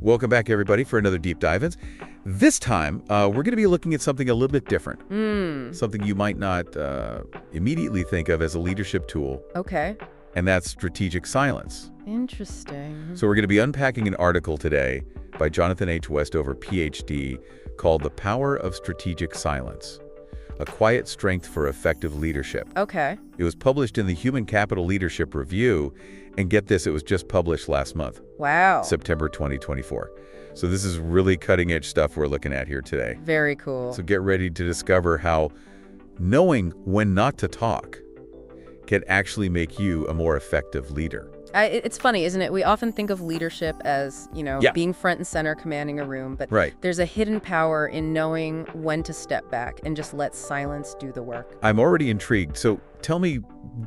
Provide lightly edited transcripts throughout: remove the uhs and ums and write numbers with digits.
Welcome back, everybody, for another Deep Dive. This time, we're going to be looking at something a little bit different. Something you might not immediately think of as a leadership tool. Okay. And that's strategic silence. Interesting. So we're going to be unpacking an article today by Jonathan H. Westover, Ph.D., called The Power of Strategic Silence: A Quiet Strength for Effective Leadership. Okay. It was published in the Human Capital Leadership Review, and get this, it was just published last month. Wow. September 2024. So this is really cutting-edge stuff we're looking at here today. Very cool. So get ready to discover how knowing when not to talk can actually make you a more effective leader. It's funny, isn't it? We often think of leadership as, being front and center, commanding a room, but there's a hidden power in knowing when to step back and just let silence do the work. I'm already intrigued. So tell me,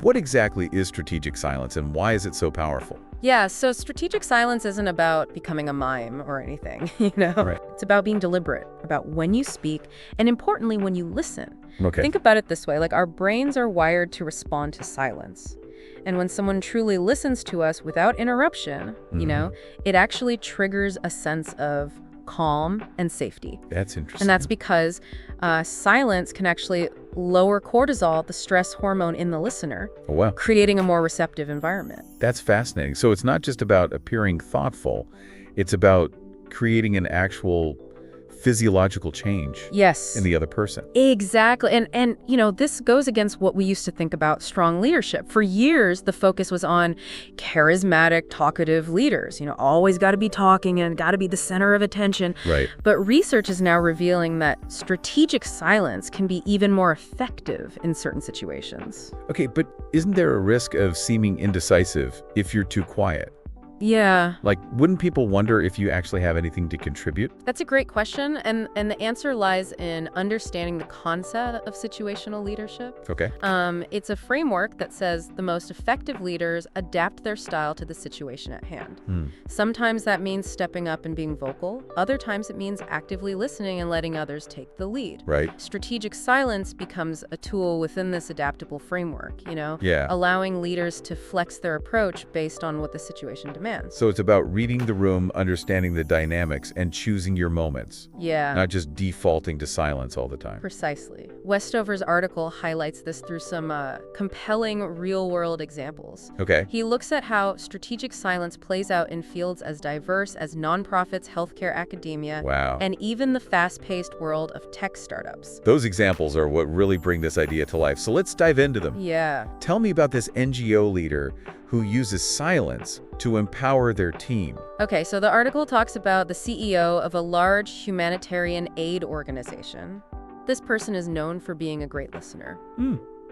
what exactly is strategic silence and why is it so powerful? Yeah, so strategic silence isn't about becoming a mime or anything, Right. It's about being deliberate, about when you speak, and importantly, when you listen. Okay. Think about it this way, like our brains are wired to respond to silence. And when someone truly listens to us without interruption, it actually triggers a sense of calm and safety. That's interesting. And that's because silence can actually lower cortisol, the stress hormone in the listener, Oh, wow. creating a more receptive environment. That's fascinating. So it's not just about appearing thoughtful, it's about creating an actual physiological change Yes. in the other person. Exactly. And this goes against what we used to think about strong leadership. For years, the focus was on charismatic, talkative leaders. Always got to be talking and got to be the center of attention. Right. But research is now revealing that strategic silence can be even more effective in certain situations. Okay, but isn't there a risk of seeming indecisive if you're too quiet? Yeah. Like, wouldn't people wonder if you actually have anything to contribute? That's a great question, and the answer lies in understanding the concept of situational leadership. Okay. It's a framework that says the most effective leaders adapt their style to the situation at hand. Sometimes that means stepping up and being vocal. Other times it means actively listening and letting others take the lead. Right. Strategic silence becomes a tool within this adaptable framework, Yeah. allowing leaders to flex their approach based on what the situation demands. So it's about reading the room, understanding the dynamics, and choosing your moments. Yeah. Not just defaulting to silence all the time. Precisely. Westover's article highlights this through some compelling real-world examples. Okay. He looks at how strategic silence plays out in fields as diverse as nonprofits, healthcare, academia, Wow. and even the fast-paced world of tech startups. Those examples are what really bring this idea to life. So let's dive into them. Yeah. Tell me about this NGO leader who uses silence to empower their team. Okay, so the article talks about the CEO of a large humanitarian aid organization. This person is known for being a great listener.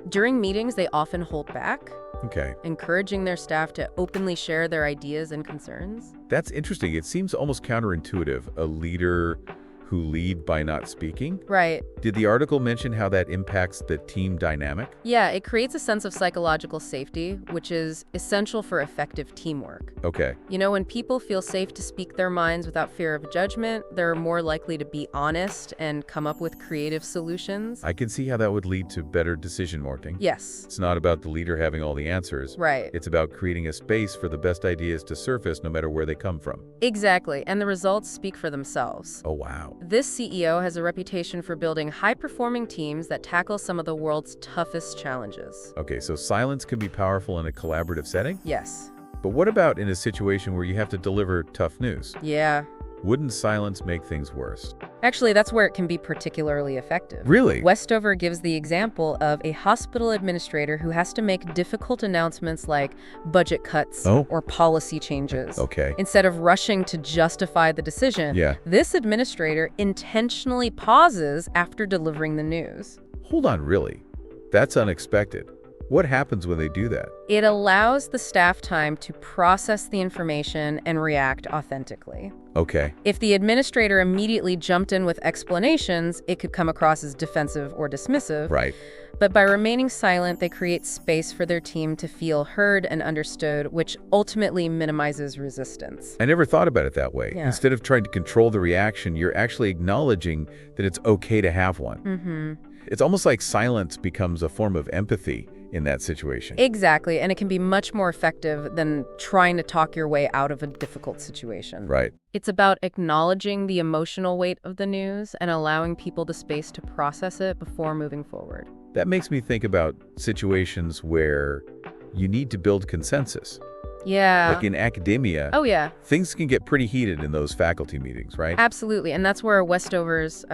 During meetings, they often hold back, Okay. encouraging their staff to openly share their ideas and concerns. That's interesting. It seems almost counterintuitive, a leader who lead by not speaking. Right. Did the article mention how that impacts the team dynamic? Yeah, it creates a sense of psychological safety, which is essential for effective teamwork. Okay. When people feel safe to speak their minds without fear of judgment, they're more likely to be honest and come up with creative solutions. I can see how that would lead to better decision-making. Yes. It's not about the leader having all the answers. Right. It's about creating a space for the best ideas to surface no matter where they come from. Exactly. And the results speak for themselves. Oh, wow. This CEO has a reputation for building high-performing teams that tackle some of the world's toughest challenges. Okay, so silence can be powerful in a collaborative setting? Yes. But what about in a situation where you have to deliver tough news? Yeah. Wouldn't silence make things worse? Actually, that's where it can be particularly effective. Really? Westover gives the example of a hospital administrator who has to make difficult announcements like budget cuts or policy changes. Okay. Instead of rushing to justify the decision, Yeah. this administrator intentionally pauses after delivering the news. Hold on, really? That's unexpected. What happens when they do that? It allows the staff time to process the information and react authentically. Okay. If the administrator immediately jumped in with explanations, it could come across as defensive or dismissive. Right. But by remaining silent, they create space for their team to feel heard and understood, which ultimately minimizes resistance. I never thought about it that way. Yeah. Instead of trying to control the reaction, you're actually acknowledging that it's okay to have one. It's almost like silence becomes a form of empathy. in that situation. Exactly, and it can be much more effective than trying to talk your way out of a difficult situation. Right. It's about acknowledging the emotional weight of the news and allowing people the space to process it before moving forward. That makes me think about situations where you need to build consensus. Yeah. Like in academia, Oh, yeah. things can get pretty heated in those faculty meetings, right? Absolutely, and that's where Westover's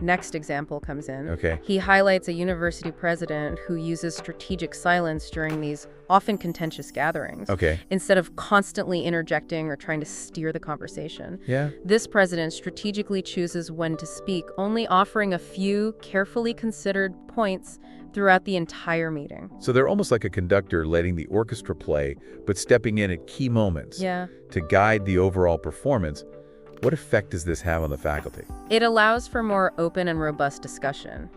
next example comes in. Okay. He highlights a university president who uses strategic silence during these often contentious gatherings. Okay. Instead of constantly interjecting or trying to steer the conversation. Yeah. This president strategically chooses when to speak, only offering a few carefully considered points throughout the entire meeting. So they're almost like a conductor letting the orchestra play, but stepping in at key moments to guide the overall performance. What effect does this have on the faculty? It allows for more open and robust discussion,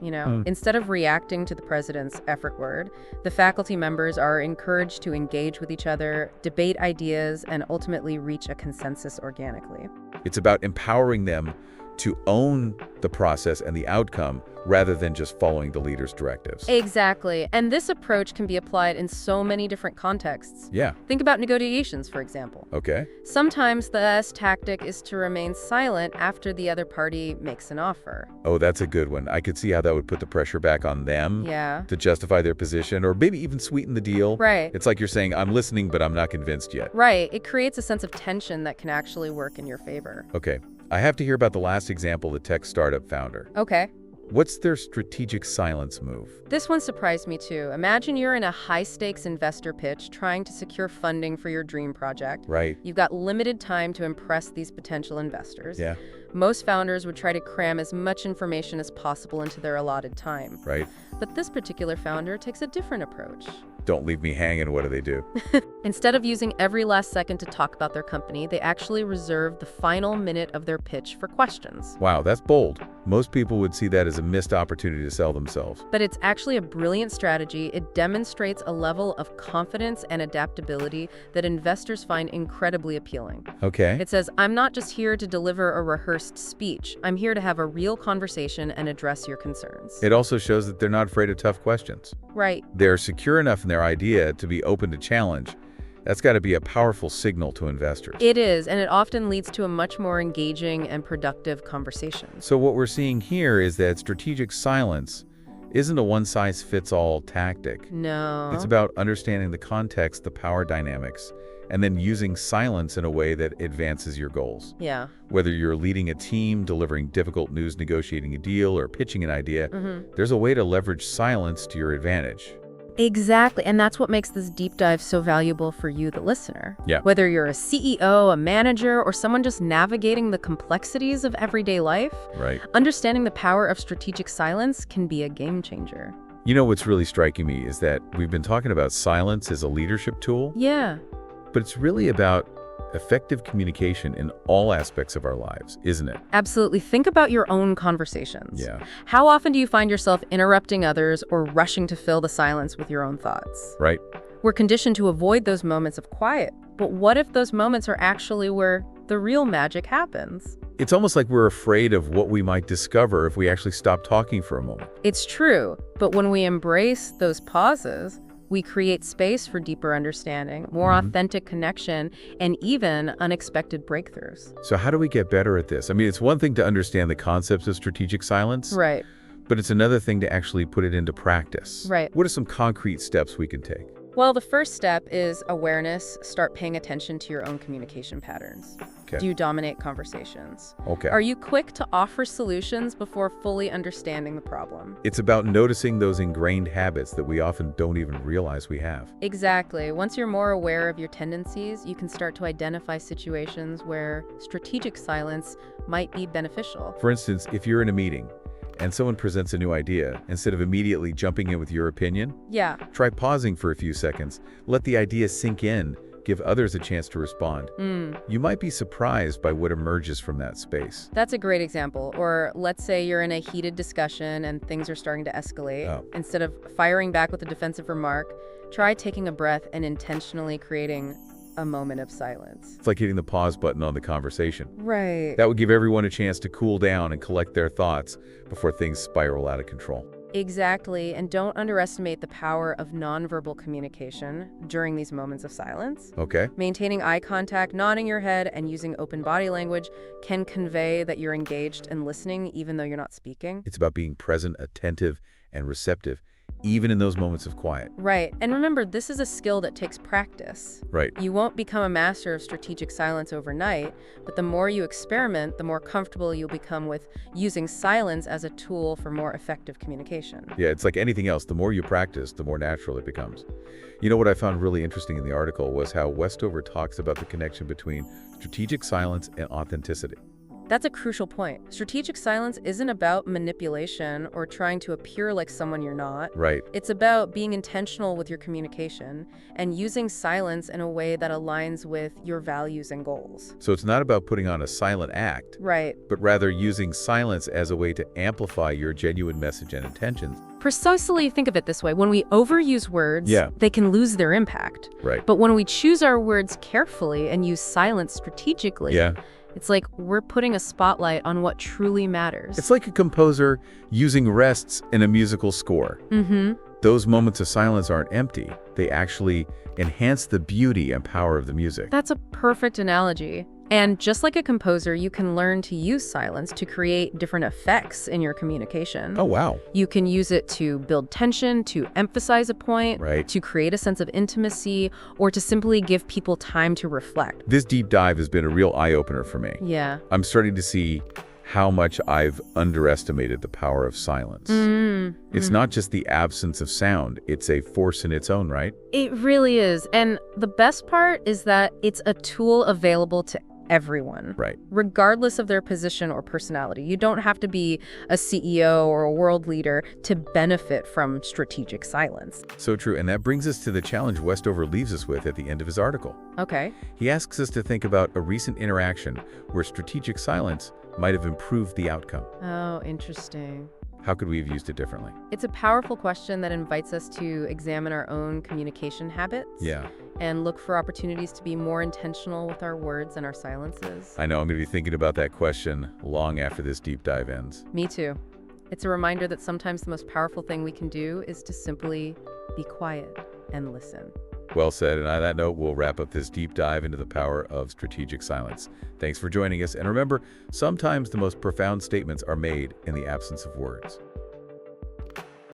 Instead of reacting to the president's effort word, the faculty members are encouraged to engage with each other, debate ideas, and ultimately reach a consensus organically. It's about empowering them to own the process and the outcome rather than just following the leader's directives. Exactly. And this approach can be applied in so many different contexts. Yeah. Think about negotiations, for example. Okay. Sometimes the best tactic is to remain silent after the other party makes an offer. Oh, that's a good one. I could see how that would put the pressure back on them to justify their position or maybe even sweeten the deal. Right. It's like you're saying, I'm listening, but I'm not convinced yet. Right. It creates a sense of tension that can actually work in your favor. Okay. I have to hear about the last example, the tech startup founder. Okay. What's their strategic silence move? This one surprised me too. Imagine you're in a high-stakes investor pitch trying to secure funding for your dream project. Right. You've got limited time to impress these potential investors. Yeah. Most founders would try to cram as much information as possible into their allotted time. Right. But this particular founder takes a different approach. Don't leave me hanging. What do? Instead of using every last second to talk about their company, they actually reserve the final minute of their pitch for questions. Wow, that's bold. Most people would see that as a missed opportunity to sell themselves. But it's actually a brilliant strategy. It demonstrates a level of confidence and adaptability that investors find incredibly appealing. Okay. It says, I'm not just here to deliver a rehearsed speech. I'm here to have a real conversation and address your concerns. It also shows that they're not afraid of tough questions. Right. They're secure enough in their idea to be open to challenge. That's got to be a powerful signal to investors. It is, and it often leads to a much more engaging and productive conversation. So what we're seeing here is that strategic silence isn't a one-size-fits-all tactic. No. It's about understanding the context, the power dynamics, and then using silence in a way that advances your goals. Yeah. Whether you're leading a team, delivering difficult news, negotiating a deal, or pitching an idea, there's a way to leverage silence to your advantage. Exactly, and that's what makes this deep dive so valuable for you, the listener. Yeah. Whether you're a CEO, a manager, or someone just navigating the complexities of everyday life, Right. understanding the power of strategic silence can be a game changer. You know what's really striking me is that we've been talking about silence as a leadership tool, Yeah. but it's really about effective communication in all aspects of our lives, isn't it? Absolutely. Think about your own conversations. Yeah. How often do you find yourself interrupting others or rushing to fill the silence with your own thoughts? Right. We're conditioned to avoid those moments of quiet. But what if those moments are actually where the real magic happens? It's almost like we're afraid of what we might discover if we actually stop talking for a moment. It's true, but when we embrace those pauses, we create space for deeper understanding, more authentic connection, and even unexpected breakthroughs. So how do we get better at this? I mean, it's one thing to understand the concepts of strategic silence, Right. but it's another thing to actually put it into practice. Right. What are some concrete steps we can take? Well, the first step is awareness. Start paying attention to your own communication patterns. Okay. Do you dominate conversations? Okay. Are you quick to offer solutions before fully understanding the problem? It's about noticing those ingrained habits that we often don't even realize we have. Exactly. Once you're more aware of your tendencies, you can start to identify situations where strategic silence might be beneficial. For instance, if you're in a meeting and someone presents a new idea, instead of immediately jumping in with your opinion, Yeah. try pausing for a few seconds, let the idea sink in, give others a chance to respond. You might be surprised by what emerges from that space. That's a great example. Or let's say you're in a heated discussion and things are starting to escalate. Oh. Instead of firing back with a defensive remark, try taking a breath and intentionally creating a moment of silence. It's like hitting the pause button on the conversation. Right. That would give everyone a chance to cool down and collect their thoughts before things spiral out of control. Exactly, and don't underestimate the power of nonverbal communication during these moments of silence. Okay. Maintaining eye contact, nodding your head, and using open body language can convey that you're engaged and listening even though you're not speaking. It's about being present, attentive, and receptive, even in those moments of quiet. Right, and remember, this is a skill that takes practice. Right. You won't become a master of strategic silence overnight, but the more you experiment, the more comfortable you'll become with using silence as a tool for more effective communication. Yeah, it's like anything else. The more you practice, the more natural it becomes. You know what I found really interesting in the article was how Westover talks about the connection between strategic silence and authenticity. That's a crucial point. Strategic silence isn't about manipulation or trying to appear like someone you're not. Right. It's about being intentional with your communication and using silence in a way that aligns with your values and goals. So it's not about putting on a silent act, Right. but rather using silence as a way to amplify your genuine message and intentions. Precisely, think of it this way. When we overuse words, they can lose their impact. Right. But when we choose our words carefully and use silence strategically, it's like we're putting a spotlight on what truly matters. It's like a composer using rests in a musical score. Those moments of silence aren't empty. They actually enhance the beauty and power of the music. That's a perfect analogy. And just like a composer, you can learn to use silence to create different effects in your communication. Oh, wow. You can use it to build tension, to emphasize a point, to create a sense of intimacy, or to simply give people time to reflect. This deep dive has been a real eye-opener for me. Yeah. I'm starting to see how much I've underestimated the power of silence. It's not just the absence of sound, it's a force in its own right. It really is. And the best part is that it's a tool available to everyone, regardless of their position or personality. You don't have to be a CEO or a world leader to benefit from strategic silence. So true, and that brings us to the challenge Westover leaves us with at the end of his article. Okay. He asks us to think about a recent interaction where strategic silence might have improved the outcome. Oh, interesting. How could we have used it differently? It's a powerful question that invites us to examine our own communication habits. And look for opportunities to be more intentional with our words and our silences. I know I'm going to be thinking about that question long after this deep dive ends. Me too. It's a reminder that sometimes the most powerful thing we can do is to simply be quiet and listen. Well said, and on that note, we'll wrap up this deep dive into the power of strategic silence. Thanks for joining us, and remember, sometimes the most profound statements are made in the absence of words.